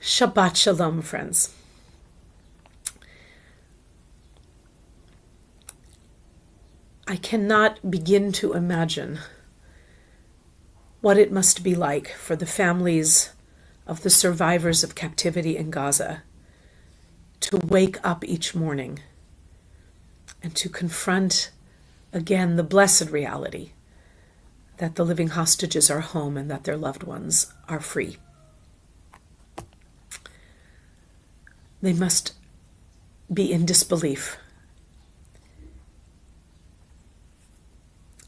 Shabbat Shalom, friends. I cannot begin to imagine what it must be like for the families of the survivors of captivity in Gaza to wake up each morning and to confront again the blessed reality that the living hostages are home and that their loved ones are free. They must be in disbelief.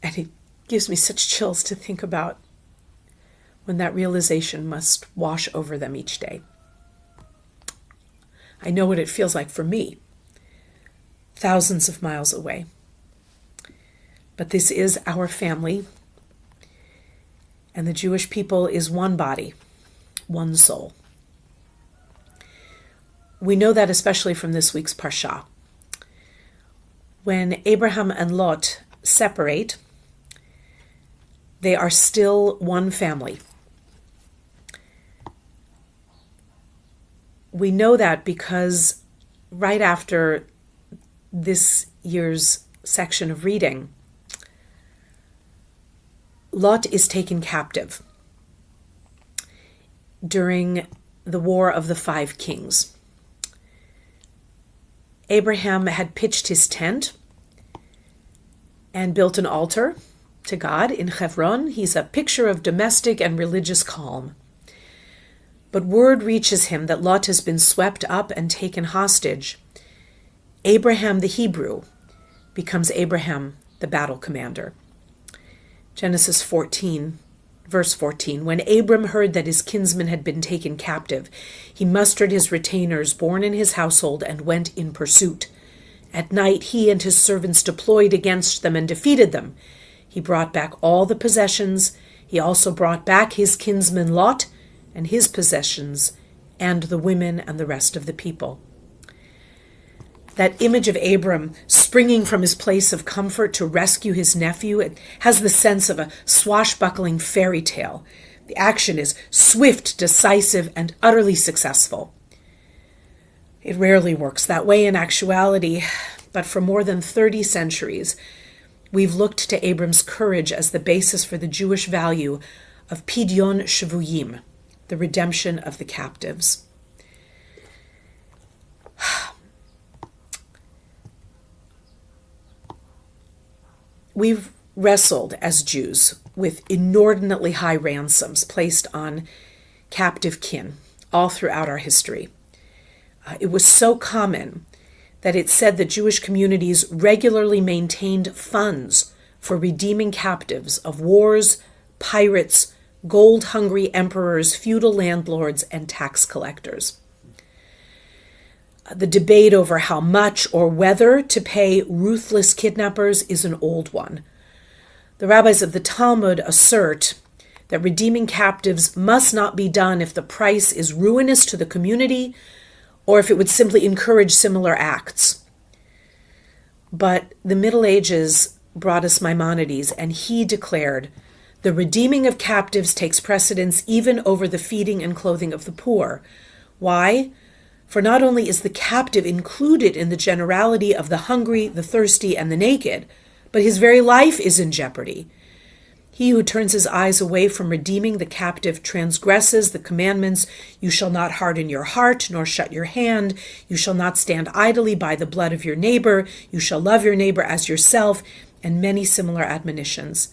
And it gives me such chills to think about when that realization must wash over them each day. I know what it feels like for me, thousands of miles away. But this is our family, and the Jewish people is one body, one soul. We know that especially from this week's Parsha. When Abraham and Lot separate, they are still one family. We know that because right after this year's section of reading, Lot is taken captive during the War of the Five Kings. Abraham had pitched his tent and built an altar to God in Hebron. He's a picture of domestic and religious calm. But word reaches him that Lot has been swept up and taken hostage. Abraham the Hebrew becomes Abraham the battle commander. Genesis 14, verse 14, when Abram heard that his kinsman had been taken captive, he mustered his retainers born in his household and went in pursuit. At night he and his servants deployed against them and defeated them. He brought back all the possessions. He also brought back his kinsman Lot and his possessions and the women and the rest of the people. That image of Abram springing from his place of comfort to rescue his nephew, it has the sense of a swashbuckling fairy tale. The action is swift, decisive, and utterly successful. It rarely works that way in actuality, but for more than 30 centuries, we've looked to Abram's courage as the basis for the Jewish value of Pidyon Shavuyim, the redemption of the captives. We've wrestled as Jews with inordinately high ransoms placed on captive kin all throughout our history. It was so common that it said that Jewish communities regularly maintained funds for redeeming captives of wars, pirates, gold-hungry emperors, feudal landlords, and tax collectors. The debate over how much or whether to pay ruthless kidnappers is an old one. The rabbis of the Talmud assert that redeeming captives must not be done if the price is ruinous to the community or if it would simply encourage similar acts. But the Middle Ages brought us Maimonides, and he declared, the redeeming of captives takes precedence even over the feeding and clothing of the poor. Why? For not only is the captive included in the generality of the hungry, the thirsty, and the naked, but his very life is in jeopardy. He who turns his eyes away from redeeming the captive transgresses the commandments, you shall not harden your heart, nor shut your hand, you shall not stand idly by the blood of your neighbor, you shall love your neighbor as yourself, and many similar admonitions.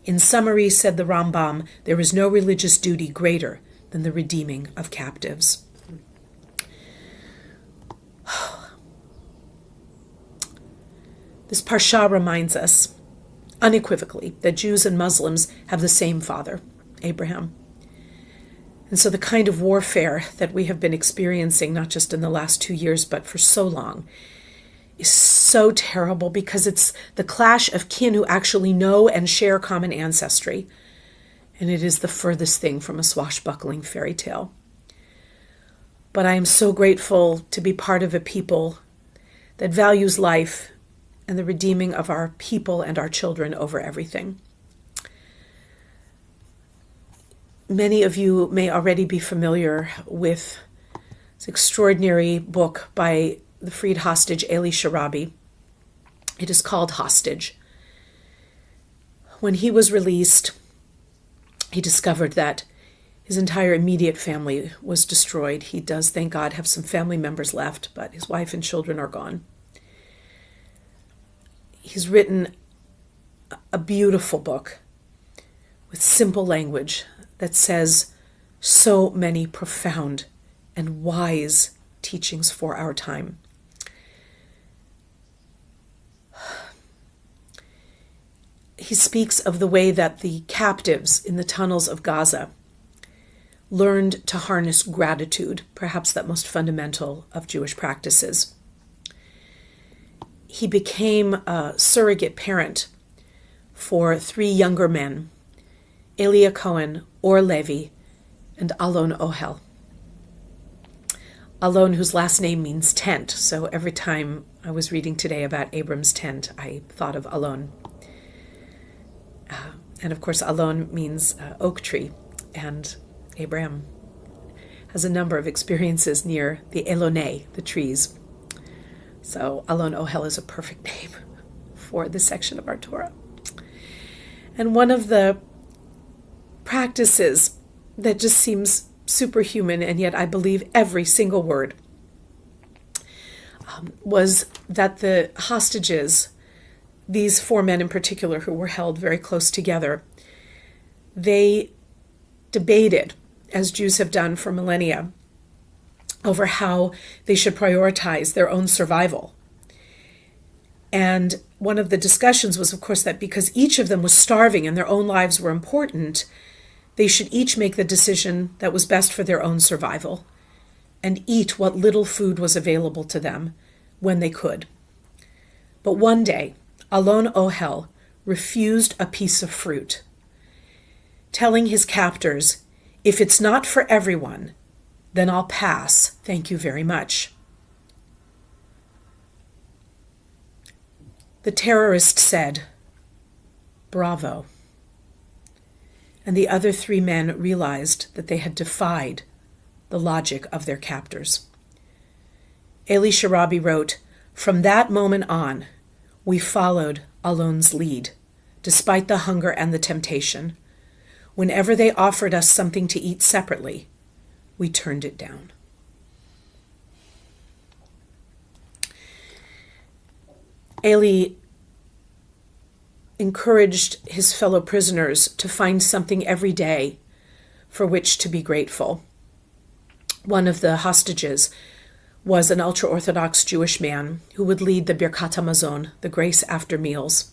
In summary, said the Rambam, there is no religious duty greater than the redeeming of captives. This Parsha reminds us unequivocally that Jews and Muslims have the same father, Abraham. And so the kind of warfare that we have been experiencing, not just in the last 2 years, but for so long, is so terrible because it's the clash of kin who actually know and share common ancestry. And it is the furthest thing from a swashbuckling fairy tale. But I am so grateful to be part of a people that values life and the redeeming of our people and our children over everything. Many of you may already be familiar with It's an extraordinary book by the freed hostage Eli Sharabi. It is called Hostage. When he was released, he discovered that his entire immediate family was destroyed. He does, thank God, have some family members left, but his wife and children are gone. He's written a beautiful book with simple language that says so many profound and wise teachings for our time. He speaks of the way that the captives in the tunnels of Gaza learned to harness gratitude, perhaps that most fundamental of Jewish practices. He became a surrogate parent for 3 younger men, Elia Cohen, Or Levi, and Alon Ohel. Alon, whose last name means tent, so every time I was reading today about Abram's tent, I thought of Alon. And of course, Alon means oak tree, and Abraham has a number of experiences near the Elonei, the trees. So Alon Ohel is a perfect name for this section of our Torah. And one of the practices that just seems superhuman, and yet I believe every single word, was that the hostages, these 4 men in particular who were held very close together, they debated, as Jews have done for millennia, over how they should prioritize their own survival. And one of the discussions was, of course, that because each of them was starving and their own lives were important, they should each make the decision that was best for their own survival and eat what little food was available to them when they could. But one day, Alon Ohel refused a piece of fruit, telling his captors, "If it's not for everyone, then I'll pass. Thank you very much." The terrorist said, "Bravo." And the other 3 men realized that they had defied the logic of their captors. Eli Sharabi wrote, "From that moment on, we followed Alon's lead, despite the hunger and the temptation. Whenever they offered us something to eat separately, we turned it down." Eli encouraged his fellow prisoners to find something every day for which to be grateful. One of the hostages was an ultra-Orthodox Jewish man who would lead the Birkat HaMazon, the grace after meals.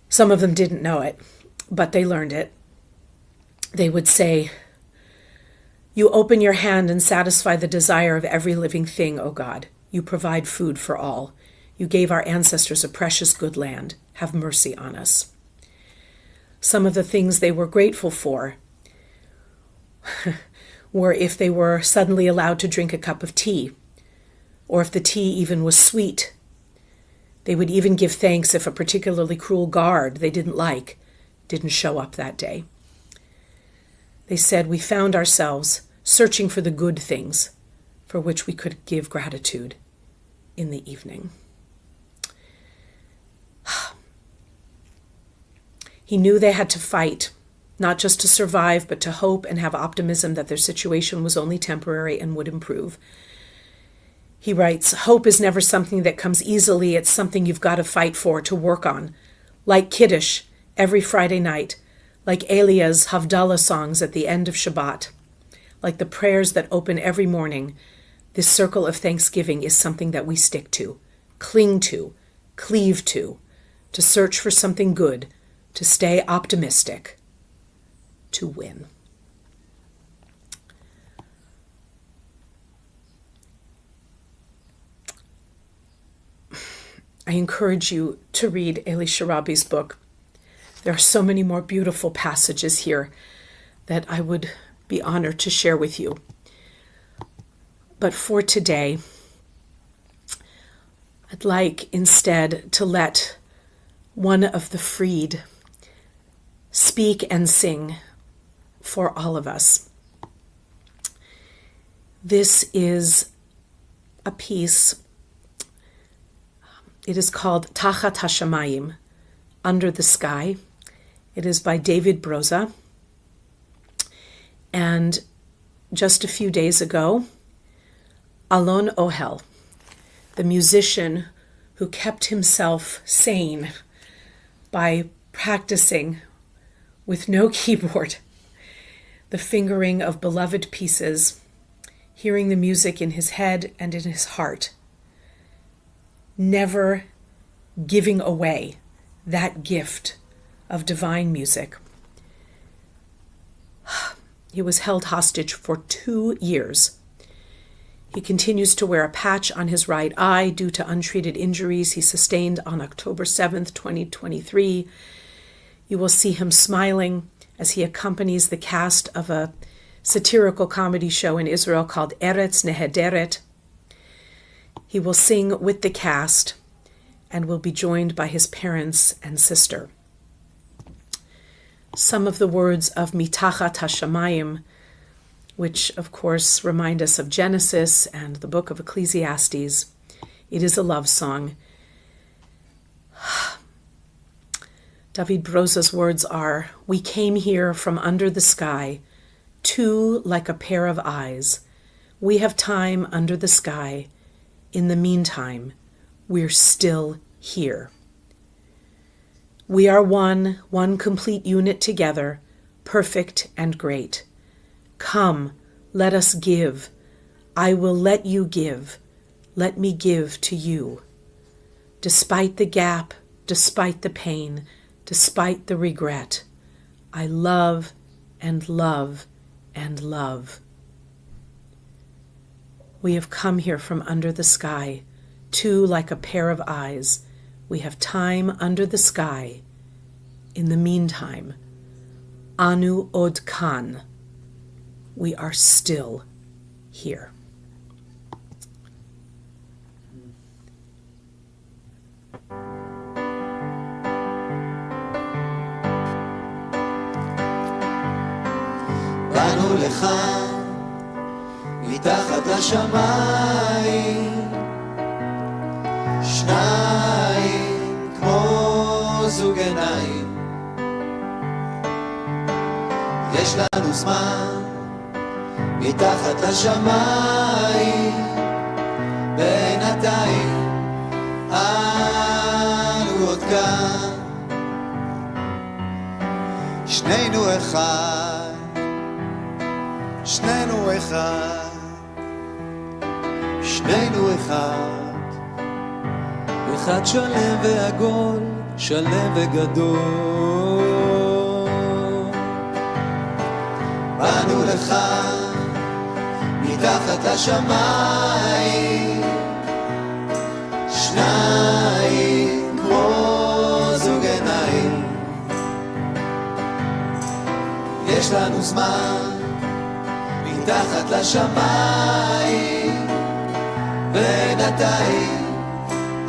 Some of them didn't know it, but they learned it. They would say, "You open your hand and satisfy the desire of every living thing, O God. You provide food for all. You gave our ancestors a precious good land. Have mercy on us." Some of the things they were grateful for were if they were suddenly allowed to drink a cup of tea, or if the tea even was sweet. They would even give thanks if a particularly cruel guard they didn't like didn't show up that day. They said, "We found ourselves searching for the good things for which we could give gratitude in the evening." He knew they had to fight, not just to survive, but to hope and have optimism that their situation was only temporary and would improve. He writes, "Hope is never something that comes easily. It's something you've got to fight for, to work on. Like Kiddush every Friday night, like Eliya's Havdalah songs at the end of Shabbat, like the prayers that open every morning. This circle of thanksgiving is something that we stick to, cling to, cleave to search for something good, to stay optimistic, to win." I encourage you to read Eli Sharabi's book. There are so many more beautiful passages here that I would be honored to share with you. But for today, I'd like instead to let one of the freed speak and sing for all of us. This is a piece. It is called Tachat HaShamayim, Under the Sky. It is by David Broza. And just a few days ago, Alon Ohel, the musician who kept himself sane by practicing with no keyboard, the fingering of beloved pieces, hearing the music in his head and in his heart, never giving away that gift of divine music. He was held hostage for 2 years. He continues to wear a patch on his right eye due to untreated injuries he sustained on October 7th, 2023. You will see him smiling as he accompanies the cast of a satirical comedy show in Israel called Eretz Nehederet. He will sing with the cast and will be joined by his parents and sister. Some of the words of Mitachat HaShamayim, which of course remind us of Genesis and the book of Ecclesiastes. It is a love song. David Broza's words are, "We came here from under the sky, two like a pair of eyes. We have time under the sky. In the meantime, we're still here. We are one complete unit together, perfect and great. Come, let us give. I will let you give. Let me give to you. Despite the gap, despite the pain, despite the regret, I love and love and love. We have come here from under the sky, two like a pair of eyes. We have time under the sky. In the meantime, Anu od kan. We are still here." באנו לך מתחת לשמיים, שניים כמו זוג עיניים. יש לנו זמן מתחת לשמיים, בינתיים אנו עוד כאן, שנינו אחד, שנינו אחד, שנינו אחד, אחד שלם ועגול, שלם וגדול. באנו לך מתחת לשמיים, שניים כמו זוג עיניים. יש לנו זמן מתחת לשמיים, בינתיים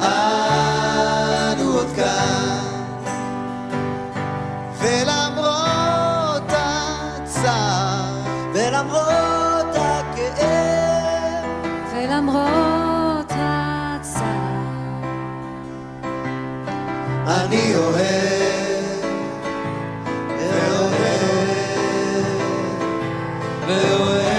אנו עוד כאן. ולמרות הצער, ולמרות הכאב, ולמרות הצער, אני אוהב ואוהב ואוהב.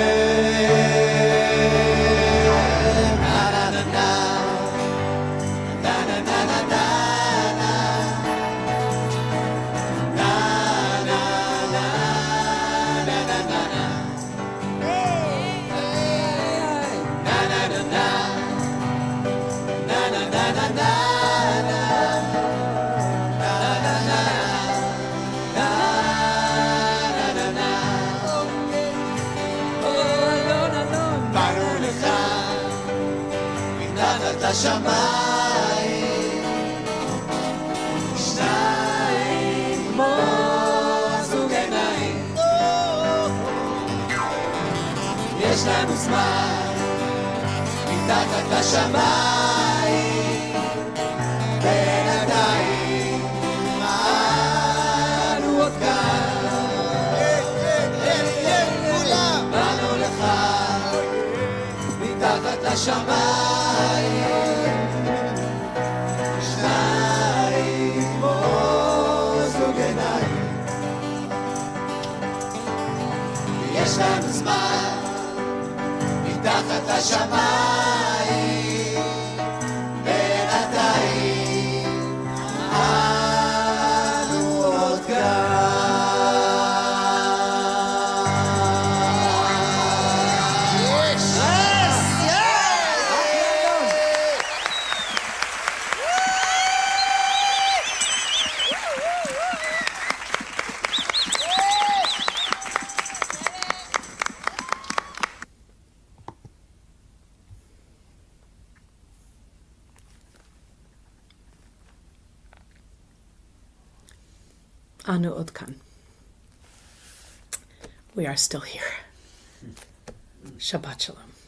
השמיים, שניים כמו זוג עיניים. יש לנו זמן מתחת לשמיים, בינתיים אנו עוד כאן. באנו לך השמיים, שניים כמו זוג עיניים, יש לנו זמן מתחת לשמיים, בינתיים אנו עוד כאן. Anu Odkan. We are still here. Shabbat Shalom.